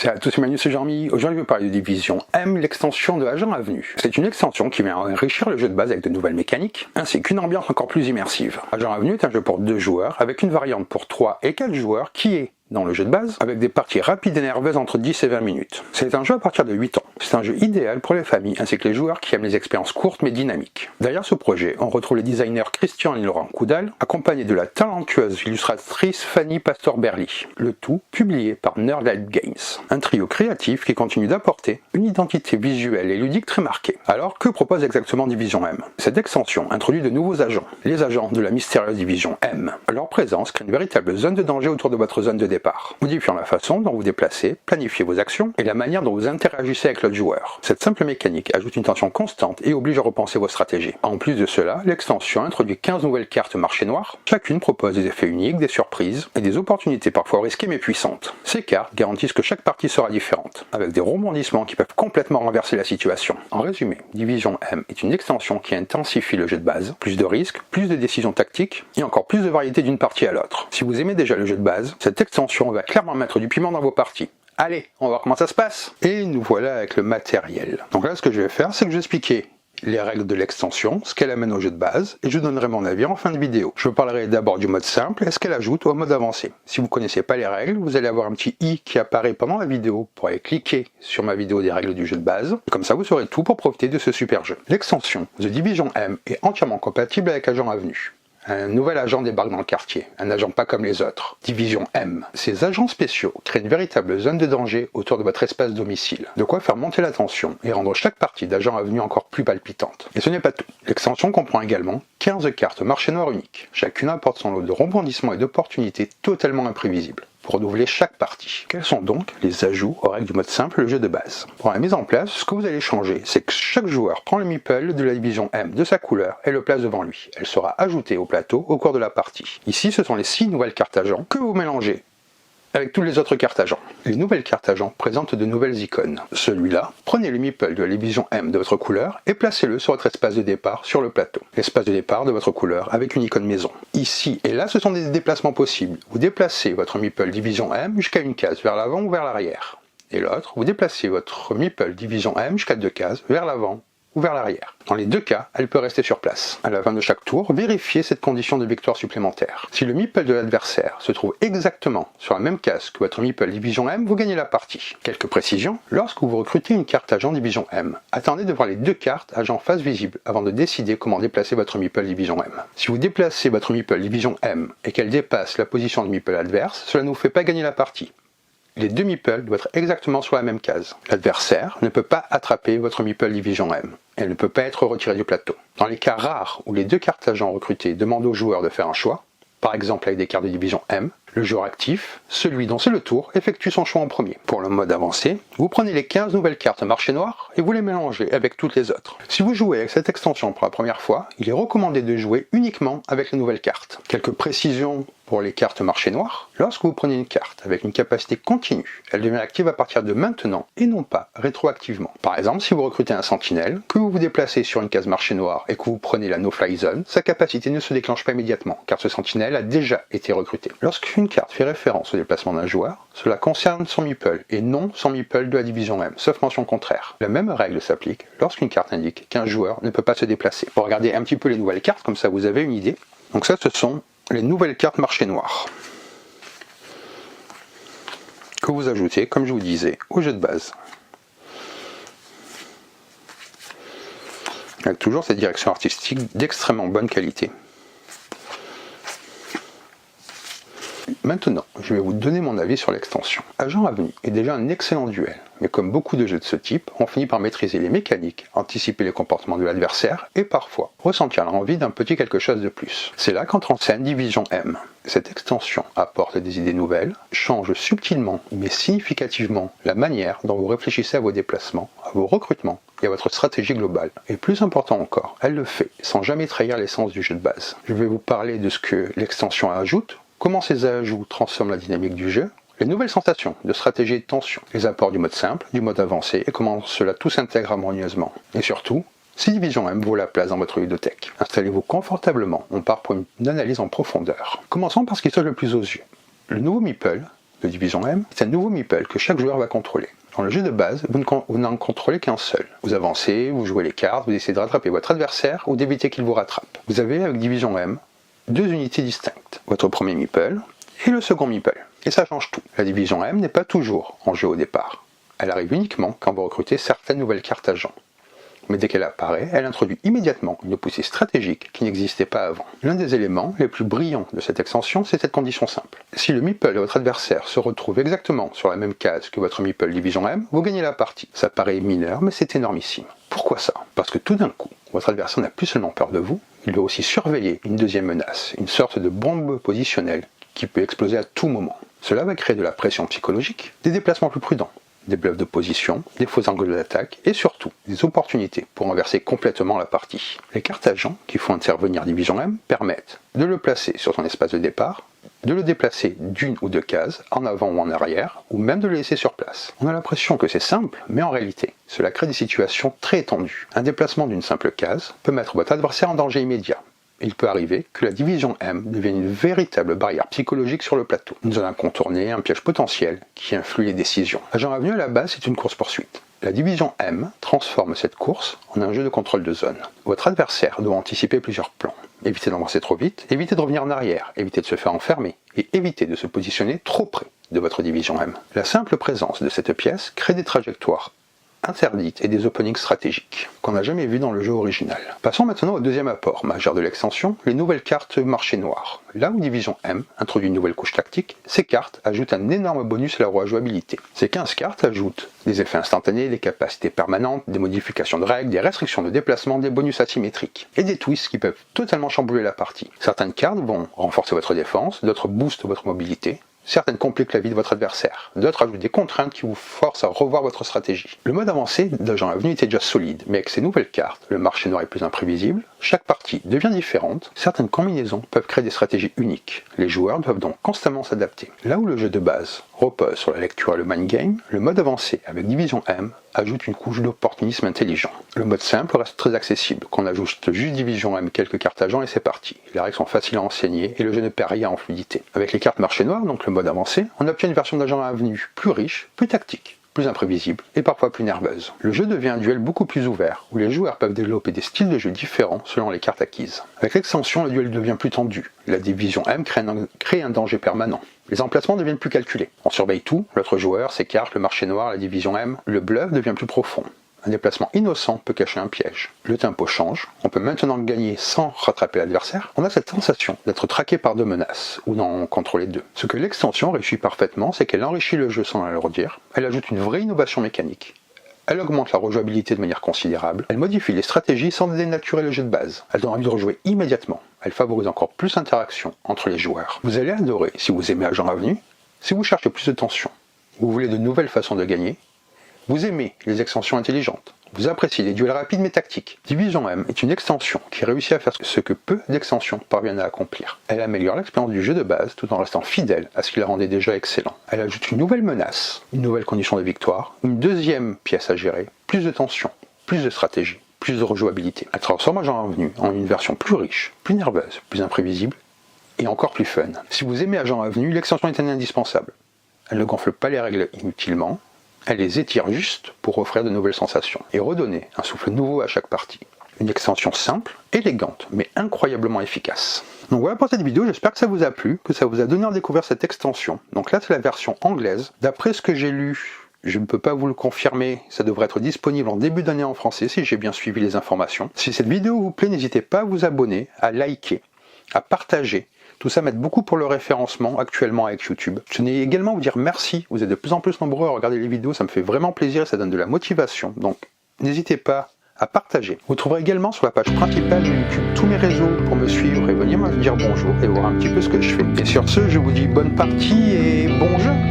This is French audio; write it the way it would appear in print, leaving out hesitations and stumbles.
Salut à tous, c'est Manu, c'est Jean-Mi. Aujourd'hui, je vais parler de Division M, l'extension de Agent Avenue. C'est une extension qui vient enrichir le jeu de base avec de nouvelles mécaniques, ainsi qu'une ambiance encore plus immersive. Agent Avenue est un jeu pour 2 joueurs, avec une variante pour 3 et 4 joueurs qui est dans le jeu de base, avec des parties rapides et nerveuses entre 10 et 20 minutes. C'est un jeu à partir de 8 ans. C'est un jeu idéal pour les familles ainsi que les joueurs qui aiment les expériences courtes mais dynamiques. Derrière ce projet, on retrouve les designers Christian et Laurent Coudal, accompagnés de la talentueuse illustratrice Fanny Pastor-Berly. Le tout publié par Nerdlight Games. Un trio créatif qui continue d'apporter une identité visuelle et ludique très marquée. Alors, que propose exactement Division M? Cette extension introduit de nouveaux agents, les agents de la mystérieuse Division M. Leur présence crée une véritable zone de danger autour de votre zone de départ, modifiant la façon dont vous déplacez, planifiez vos actions et la manière dont vous interagissez avec l'autre joueur. Cette simple mécanique ajoute une tension constante et oblige à repenser vos stratégies. En plus de cela, l'extension introduit 15 nouvelles cartes marché noir. Chacune propose des effets uniques, des surprises et des opportunités parfois risquées mais puissantes. Ces cartes garantissent que chaque partie sera différente, avec des rebondissements qui peuvent complètement renverser la situation. En résumé, Division M est une extension qui intensifie le jeu de base, plus de risques, plus de décisions tactiques et encore plus de variété d'une partie à l'autre. Si vous aimez déjà le jeu de base, cette extension va clairement mettre du piment dans vos parties. Allez, on va voir comment ça se passe. Et nous voilà avec le matériel. Donc là, ce que je vais faire, c'est que je vais expliquer les règles de l'extension, ce qu'elle amène au jeu de base, et je donnerai mon avis en fin de vidéo. Je parlerai d'abord du mode simple et ce qu'elle ajoute au mode avancé. Si vous ne connaissez pas les règles, vous allez avoir un petit i qui apparaît pendant la vidéo pour aller cliquer sur ma vidéo des règles du jeu de base. Comme ça, vous saurez tout pour profiter de ce super jeu. L'extension The Division M est entièrement compatible avec Agent Avenue. Un nouvel agent débarque dans le quartier, un agent pas comme les autres. Division M. Ces agents spéciaux créent une véritable zone de danger autour de votre espace domicile. De quoi faire monter la tension et rendre chaque partie d'Agent Avenue encore plus palpitante. Et ce n'est pas tout. L'extension comprend également 15 cartes marché noir uniques. Chacune apporte son lot de rebondissements et d'opportunités totalement imprévisibles pour renouveler chaque partie. Quels sont donc les ajouts aux règles du mode simple, le jeu de base? Pour la mise en place, ce que vous allez changer, c'est que chaque joueur prend le meeple de la division M de sa couleur et le place devant lui. Elle sera ajoutée au plateau au cours de la partie. Ici, ce sont les 6 nouvelles cartes agents que vous mélangez avec toutes les autres cartes agents. Les nouvelles cartes agents présentent de nouvelles icônes. Celui-là, prenez le meeple de la division M de votre couleur et placez-le sur votre espace de départ sur le plateau. L'espace de départ de votre couleur avec une icône maison. Ici et là, ce sont des déplacements possibles. Vous déplacez votre meeple division M jusqu'à une case vers l'avant ou vers l'arrière. Et l'autre, vous déplacez votre meeple division M jusqu'à 2 cases vers l'avant ou vers l'arrière. Dans les deux cas, elle peut rester sur place. À la fin de chaque tour, vérifiez cette condition de victoire supplémentaire. Si le meeple de l'adversaire se trouve exactement sur la même case que votre meeple Division M, vous gagnez la partie. Quelques précisions, lorsque vous recrutez une carte agent Division M, attendez de voir les 2 cartes agent face visible avant de décider comment déplacer votre meeple Division M. Si vous déplacez votre meeple Division M et qu'elle dépasse la position du meeple adverse, cela ne vous fait pas gagner la partie. Les 2 meeples doivent être exactement sur la même case. L'adversaire ne peut pas attraper votre meeple Division M. Elle ne peut pas être retirée du plateau. Dans les cas rares où les 2 cartes agents recrutées demandent au joueur de faire un choix, par exemple avec des cartes de Division M, le joueur actif, celui dont c'est le tour, effectue son choix en premier. Pour le mode avancé, vous prenez les 15 nouvelles cartes marché noir et vous les mélangez avec toutes les autres. Si vous jouez avec cette extension pour la première fois, il est recommandé de jouer uniquement avec les nouvelles cartes. Quelques précisions pour les cartes marché noir. Lorsque vous prenez une carte avec une capacité continue, elle devient active à partir de maintenant et non pas rétroactivement. Par exemple, si vous recrutez un sentinelle, que vous vous déplacez sur une case marché noir et que vous prenez la no-fly zone, sa capacité ne se déclenche pas immédiatement, car ce sentinelle a déjà été recruté. Lorsqu'une carte fait référence au déplacement d'un joueur, cela concerne son meeple et non son meeple de la division M, sauf mention contraire. La même règle s'applique lorsqu'une carte indique qu'un joueur ne peut pas se déplacer. Pour regarder un petit peu les nouvelles cartes, comme ça vous avez une idée. Donc ça, ce sont les nouvelles cartes marché noir que vous ajoutez, comme je vous disais, au jeu de base. Avec toujours cette direction artistique d'extrêmement bonne qualité. Maintenant, je vais vous donner mon avis sur l'extension. Agent Avenue est déjà un excellent duel, mais comme beaucoup de jeux de ce type, on finit par maîtriser les mécaniques, anticiper les comportements de l'adversaire et parfois ressentir l'envie d'un petit quelque chose de plus. C'est là qu'entre en scène Division M. Cette extension apporte des idées nouvelles, change subtilement mais significativement la manière dont vous réfléchissez à vos déplacements, à vos recrutements et à votre stratégie globale. Et plus important encore, elle le fait sans jamais trahir l'essence du jeu de base. Je vais vous parler de ce que l'extension ajoute, comment ces ajouts transforment la dynamique du jeu, les nouvelles sensations de stratégie et de tension, les apports du mode simple, du mode avancé et comment cela tout s'intègre harmonieusement. Et surtout, si Division M vaut la place dans votre ludothèque. Installez-vous confortablement, on part pour une analyse en profondeur. Commençons par ce qui saute le plus aux yeux. Le nouveau meeple de Division M est un nouveau meeple que chaque joueur va contrôler. Dans le jeu de base, vous n'en contrôlez qu'un seul. Vous avancez, vous jouez les cartes, vous essayez de rattraper votre adversaire ou d'éviter qu'il vous rattrape. Vous avez avec Division M deux unités distinctes. Votre premier meeple et le second meeple. Et ça change tout. La Division M n'est pas toujours en jeu au départ. Elle arrive uniquement quand vous recrutez certaines nouvelles cartes agents. Mais dès qu'elle apparaît, elle introduit immédiatement une poussée stratégique qui n'existait pas avant. L'un des éléments les plus brillants de cette extension, c'est cette condition simple. Si le meeple de votre adversaire se retrouve exactement sur la même case que votre meeple Division M, vous gagnez la partie. Ça paraît mineur, mais c'est énormissime. Pourquoi ça? Parce que tout d'un coup, votre adversaire n'a plus seulement peur de vous, il doit aussi surveiller une deuxième menace, une sorte de bombe positionnelle qui peut exploser à tout moment. Cela va créer de la pression psychologique, des déplacements plus prudents, des bluffs de position, des faux angles d'attaque et surtout des opportunités pour renverser complètement la partie. Les cartes agents qui font intervenir Division M permettent de le placer sur son espace de départ, de le déplacer d'une ou deux cases, en avant ou en arrière, ou même de le laisser sur place. On a l'impression que c'est simple, mais en réalité, cela crée des situations très tendues. Un déplacement d'une simple case peut mettre votre adversaire en danger immédiat. Il peut arriver que la Division M devienne une véritable barrière psychologique sur le plateau. Une zone à contourner, un piège potentiel qui influe les décisions. Agent Avenue à la base, c'est une course-poursuite. La Division M transforme cette course en un jeu de contrôle de zone. Votre adversaire doit anticiper plusieurs plans. Éviter d'avancer trop vite, éviter de revenir en arrière, éviter de se faire enfermer, et éviter de se positionner trop près de votre Division M. La simple présence de cette pièce crée des trajectoires interdites et des openings stratégiques qu'on n'a jamais vu dans le jeu original. Passons maintenant au deuxième apport majeur de l'extension, les nouvelles cartes marché noir. Là où Division M introduit une nouvelle couche tactique, ces cartes ajoutent un énorme bonus à la rejouabilité. Ces 15 cartes ajoutent des effets instantanés, des capacités permanentes, des modifications de règles, des restrictions de déplacement, des bonus asymétriques et des twists qui peuvent totalement chambouler la partie. Certaines cartes vont renforcer votre défense, d'autres boostent votre mobilité. Certaines compliquent la vie de votre adversaire, d'autres ajoutent des contraintes qui vous forcent à revoir votre stratégie. Le mode avancé d'Agent Avenue était déjà solide, mais avec ces nouvelles cartes, le marché noir est plus imprévisible, chaque partie devient différente, certaines combinaisons peuvent créer des stratégies uniques. Les joueurs doivent donc constamment s'adapter. Là où le jeu de base repose sur la lecture et le mind game, le mode avancé avec Division M ajoute une couche d'opportunisme intelligent. Le mode simple reste très accessible, qu'on ajoute juste Division M, quelques cartes agents et c'est parti. Les règles sont faciles à enseigner et le jeu ne perd rien en fluidité. Avec les cartes marché noir, donc le mode avancé, on obtient une version d'Agent Avenue plus riche, plus tactique, plus imprévisible et parfois plus nerveuse. Le jeu devient un duel beaucoup plus ouvert, où les joueurs peuvent développer des styles de jeu différents selon les cartes acquises. Avec l'extension, le duel devient plus tendu. La Division M crée un danger permanent. Les emplacements deviennent plus calculés. On surveille tout, l'autre joueur, ses cartes, le marché noir, la Division M. Le bluff devient plus profond. Un déplacement innocent peut cacher un piège. Le tempo change, on peut maintenant gagner sans rattraper l'adversaire. On a cette sensation d'être traqué par deux menaces, ou d'en contrôler deux. Ce que l'extension réussit parfaitement, c'est qu'elle enrichit le jeu sans l'alourdir, elle ajoute une vraie innovation mécanique. Elle augmente la rejouabilité de manière considérable, elle modifie les stratégies sans dénaturer le jeu de base. Elle donne envie de rejouer immédiatement, elle favorise encore plus l'interaction entre les joueurs. Vous allez adorer si vous aimez Agent Avenue, si vous cherchez plus de tension, vous voulez de nouvelles façons de gagner, vous aimez les extensions intelligentes, vous appréciez les duels rapides mais tactiques. Division M est une extension qui réussit à faire ce que peu d'extensions parviennent à accomplir. Elle améliore l'expérience du jeu de base tout en restant fidèle à ce qui la rendait déjà excellent. Elle ajoute une nouvelle menace, une nouvelle condition de victoire, une deuxième pièce à gérer, plus de tension, plus de stratégie, plus de rejouabilité. Elle transforme Agent Avenue en une version plus riche, plus nerveuse, plus imprévisible et encore plus fun. Si vous aimez Agent Avenue, l'extension est indispensable. Elle ne gonfle pas les règles inutilement, elle les étire juste pour offrir de nouvelles sensations et redonner un souffle nouveau à chaque partie. Une extension simple, élégante, mais incroyablement efficace. Donc voilà pour cette vidéo, j'espère que ça vous a plu, que ça vous a donné à découvrir cette extension. Donc là c'est la version anglaise. D'après ce que j'ai lu, je ne peux pas vous le confirmer, ça devrait être disponible en début d'année en français si j'ai bien suivi les informations. Si cette vidéo vous plaît, n'hésitez pas à vous abonner, à liker, à partager. Tout ça m'aide beaucoup pour le référencement actuellement avec YouTube. Je tenais également à vous dire merci, vous êtes de plus en plus nombreux à regarder les vidéos, ça me fait vraiment plaisir et ça donne de la motivation. Donc n'hésitez pas à partager. Vous trouverez également sur la page principale de YouTube tous mes réseaux pour me suivre et venir me dire bonjour et voir un petit peu ce que je fais. Et sur ce, je vous dis bonne partie et bon jeu!